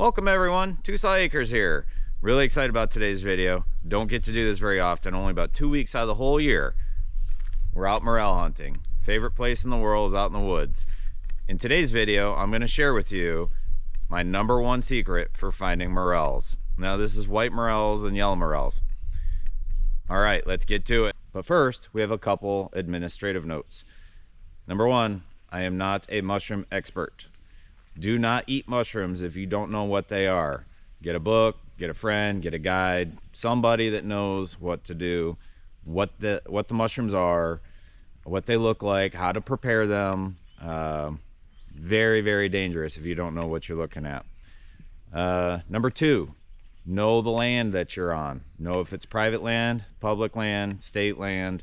Welcome everyone, Tucson Acres here. Really excited about today's video. Don't get to do this very often, only about 2 weeks out of the whole year. We're out morel hunting. Favorite place in the world is out in the woods. In today's video, I'm going to share with you my #1 secret for finding morels. Now this is white morels and yellow morels. Alright, let's get to it. But first, we have a couple administrative notes. Number one, I am not a mushroom expert. Do not eat mushrooms if you don't know what they are. Get a book, get a friend, get a guide, somebody that knows what to do, what the mushrooms are, what they look like, how to prepare them. Very, very dangerous if you don't know what you're looking at. Number two, know the land that you're on. Know if it's private land, public land, state land.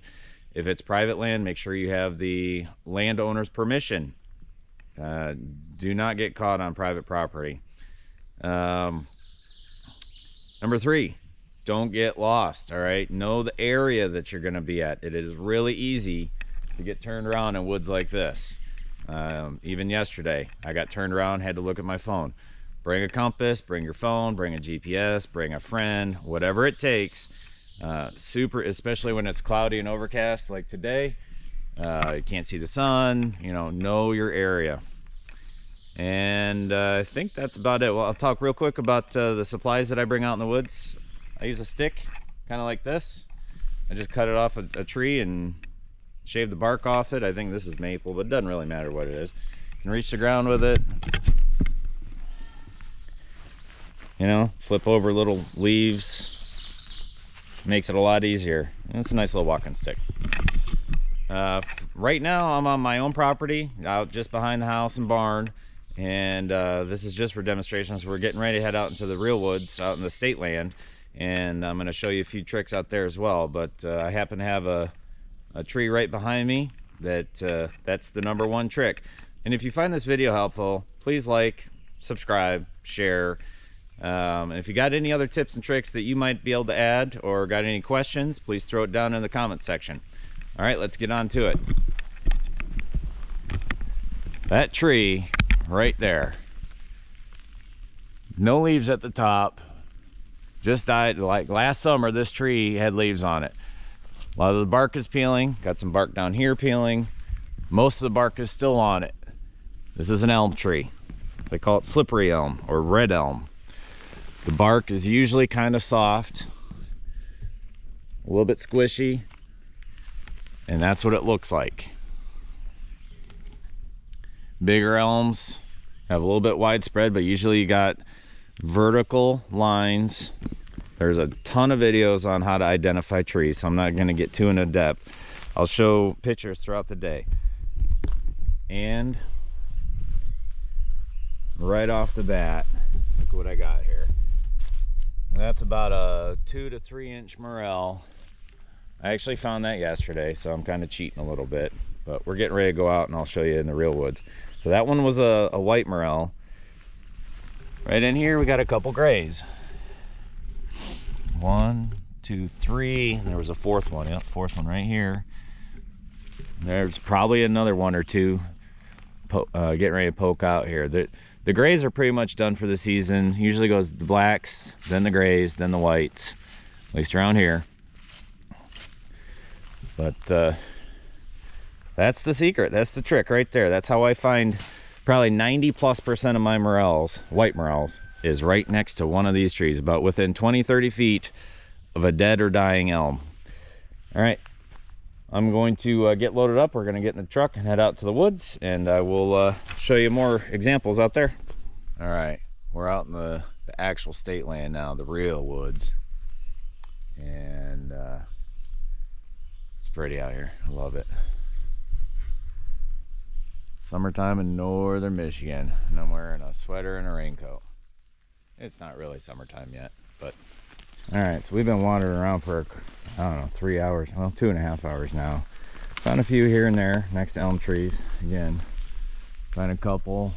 If it's private land, make sure you have the landowner's permission. Do not get caught on private property. Number three, don't get lost. All right, know the area that you're going to be at. It is really easy to get turned around in woods like this. Even yesterday I got turned around, had to look at my phone. Bring a compass, bring your phone, bring a GPS, bring a friend, whatever it takes. Super, especially when it's cloudy and overcast like today. You can't see the sun, know your area. And I think that's about it. Well, I'll talk real quick about the supplies that I bring out in the woods. I use a stick, kind of like this. I just cut it off a tree and shave the bark off it. I think this is maple, but it doesn't really matter what it is. You can reach the ground with it. Flip over little leaves. Makes it a lot easier. And it's a nice little walking stick. Right now I'm on my own property out just behind the house and barn, and this is just for demonstrations. We're getting ready to head out into the real woods out in the state land, and I'm going to show you a few tricks out there as well. But I happen to have a tree right behind me that's the #1 trick. And if you find this video helpful, please like, subscribe, share. And if you got any other tips and tricks that you might be able to add, or got any questions, please throw it down in the comment section. All right, let's get on to it. That tree right there, no leaves at the top, just died. Like last summer, this tree had leaves on it. A lot of the bark is peeling, got some bark down here peeling. Most of the bark is still on it. This is an elm tree. They call it slippery elm or red elm. The bark is usually kind of soft, a little bit squishy, and that's what it looks like. Bigger elms have a little bit widespread, but usually you got vertical lines. There's a ton of videos on how to identify trees, so I'm not going to get too into depth. I'll show pictures throughout the day. And right off the bat, look what I got here. That's about a 2 to 3 inch morel. I actually found that yesterday, so I'm kind of cheating a little bit, but we're getting ready to go out and I'll show you in the real woods. So that one was a white morel. Right in here we got a couple grays. 1, 2, 3, and there was a fourth one. Yep, fourth one right here. There's probably another 1 or 2 getting ready to poke out here. The grays are pretty much done for the season. Usually goes the blacks, then the grays, then the whites, at least around here. But that's the secret. That's the trick right there. That's how I find probably 90+% of my morels, white morels, is right next to one of these trees, about within 20-30 feet of a dead or dying elm. All right, I'm going to get loaded up. We're going to get in the truck and head out to the woods, and I will show you more examples out there. All right, we're out in the actual state land now, the real woods, and it's pretty out here. I love it. Summertime in northern Michigan, and I'm wearing a sweater and a raincoat. It's not really summertime yet, but all right, so we've been wandering around for, I don't know, 3 hours, well, 2.5 hours now. Found a few here and there next to elm trees. Again, find a couple,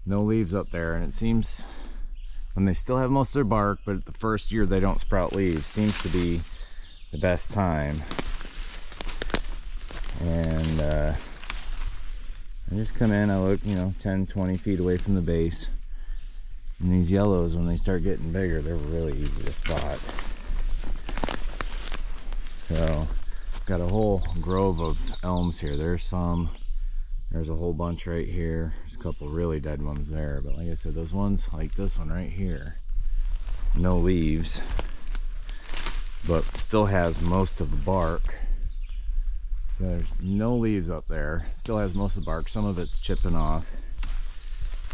no leaves up there, and it seems when they still have most of their bark, but the first year they don't sprout leaves, seems to be the best time. And I just come in, I look, 10, 20 feet away from the base. And these yellows, when they start getting bigger, they're really easy to spot. So, got a whole grove of elms here. There's a whole bunch right here. There's a couple really dead ones there. But like I said, those ones, like this one right here, no leaves, but still has most of the bark. So there's no leaves up there. Still has most of the bark. Some of it's chipping off.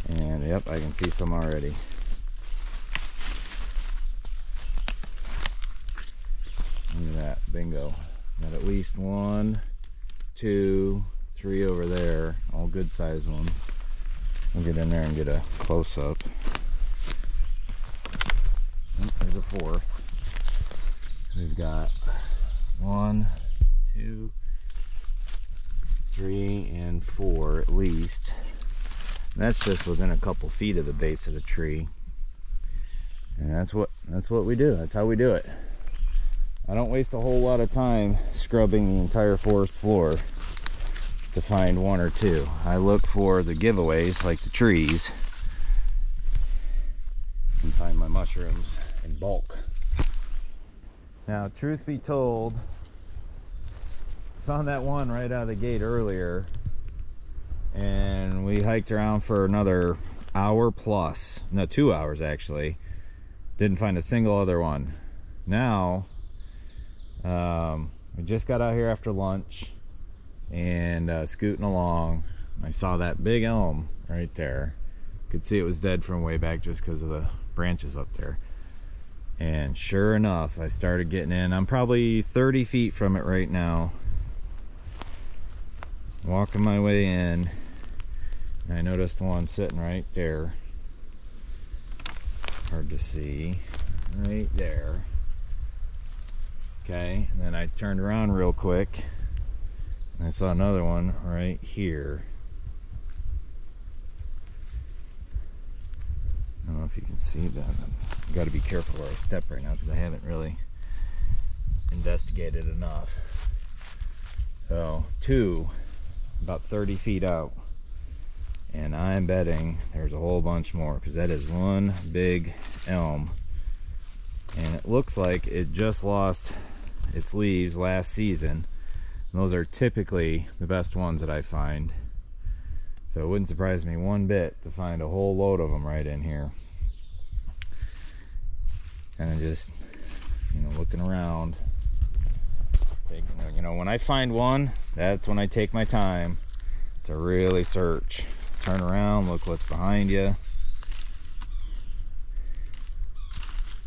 And yep, I can see some already. Look at that, bingo. Got at least 1, 2, 3 over there, all good sized ones. I'll get in there and get a close up. Oh, there's a 4th. We've got 1, 2, 3, and 4 at least. And that's just within a couple feet of the base of the tree. And that's what we do. That's how we do it. I don't waste a whole lot of time scrubbing the entire forest floor to find 1 or 2. I look for the giveaways, like the trees, and find my mushrooms in bulk. Now, truth be told, found that one right out of the gate earlier, and we hiked around for another hour plus. No, 2 hours actually. Didn't find a single other one. Now, we just got out here after lunch and scooting along. I saw that big elm right there. Could see it was dead from way back just because of the branches up there. And sure enough, I started getting in. I'm probably 30 feet from it right now. Walking my way in, and I noticed one sitting right there. Hard to see. Right there. Okay, and then I turned around real quick and I saw another one right here. I don't know if you can see that. I've got to be careful where I step right now because I haven't really investigated enough. So, 2, about 30 feet out. And I'm betting there's a whole bunch more because that is one big elm. And it looks like it just lost its leaves last season. And those are typically the best ones that I find. So it wouldn't surprise me one bit to find a whole load of them right in here. And just, looking around. When I find one, that's when I take my time to really search. Turn around, look what's behind you.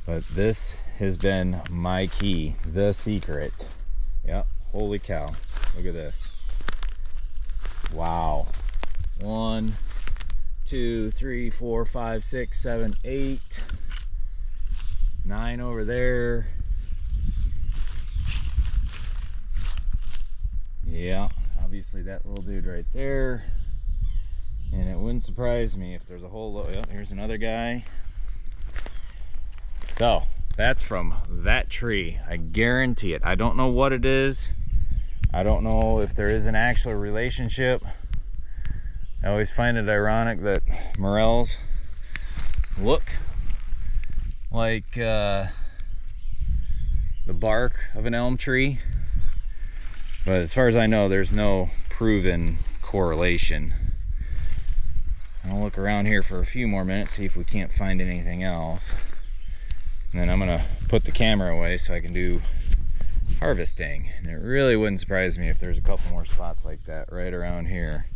But this has been my key, the secret. Yep, holy cow. Look at this. Wow. 1, 2, 3, 4, 5, 6, 7, 8. 9 over there. Yeah, obviously that little dude right there. And it wouldn't surprise me if there's a whole lot. Oh, here's another guy. So, that's from that tree. I guarantee it. I don't know what it is. I don't know if there is an actual relationship. I always find it ironic that Morels look like the bark of an elm tree. But as far as I know, there's no proven correlation. I'll look around here for a few more minutes, see if we can't find anything else. And then I'm gonna put the camera away so I can do harvesting. And it really wouldn't surprise me if there's a couple more spots like that right around here.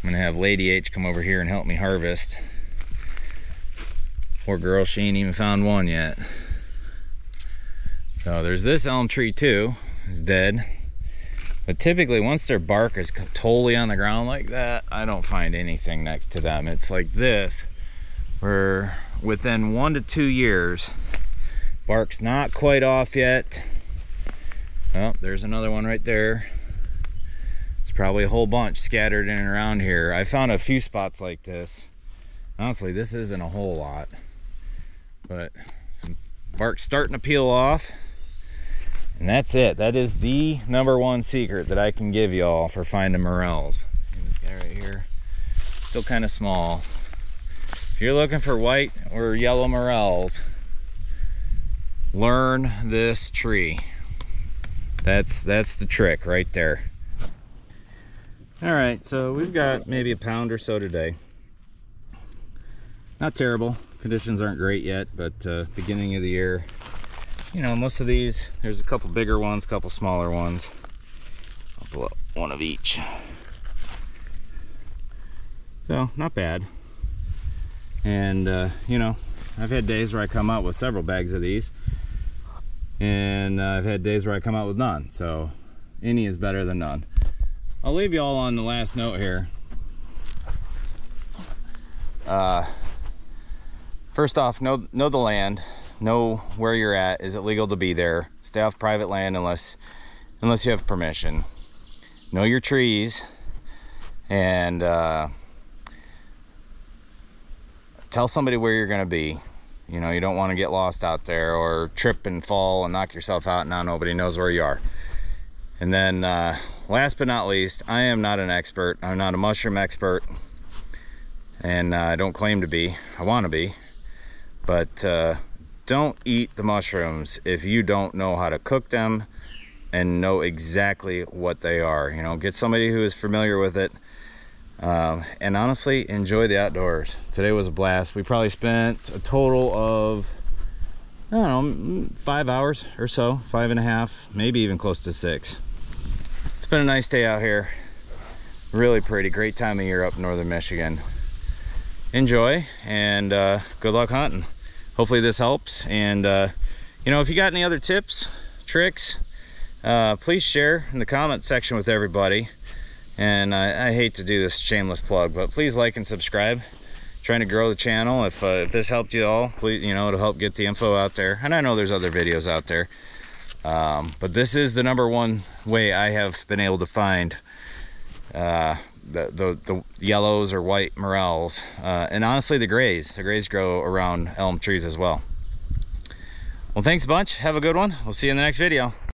I'm gonna have Lady H come over here and help me harvest. Poor girl, she ain't even found one yet. So there's this elm tree too, it's dead. But typically once their bark is totally on the ground like that, I don't find anything next to them. It's like this, where within 1 to 2 years, bark's not quite off yet. Oh, there's another one right there. There's probably a whole bunch scattered in and around here. I found a few spots like this. Honestly, this isn't a whole lot, but some bark's starting to peel off. And that's it. That is the #1 secret that I can give y'all for finding morels. This guy right here still kind of small. If you're looking for white or yellow morels, learn this tree. That's the trick right there. All right, so we've got maybe a pound or so today. Not terrible. Conditions aren't great yet, but beginning of the year, you know, most of these, there's a couple bigger ones, a couple smaller ones. I'll pull up one of each. So, not bad. And, you know, I've had days where I come out with several bags of these. And I've had days where I come out with none. So, any is better than none. I'll leave you all on the last note here. First off, know the land. Know where you're at. Is it legal to be there? Stay off private land unless you have permission. Know your trees. And tell somebody where you're going to be. You know, you don't want to get lost out there or trip and fall and knock yourself out and now nobody knows where you are. And then last but not least, I am not an expert. I'm not a mushroom expert, and I don't claim to be. I want to be, but don't eat the mushrooms if you don't know how to cook them and know exactly what they are. You know, get somebody who is familiar with it. And honestly, enjoy the outdoors. Today was a blast. We probably spent a total of, I don't know, 5 hours or so, 5.5, maybe even close to 6. It's been a nice day out here. Really pretty, great time of year up in northern Michigan. Enjoy, and good luck hunting. Hopefully this helps. And you know, if you got any other tips, tricks, please share in the comment section with everybody. And I hate to do this shameless plug, but please like and subscribe. Trying to grow the channel. If this helped you all, please, you know, it'll help get the info out there. And I know there's other videos out there, but this is the #1 way I have been able to find the yellows or white morels, and honestly the grays. The grays grow around elm trees as well. Well, thanks a bunch. Have a good one. We'll see you in the next video.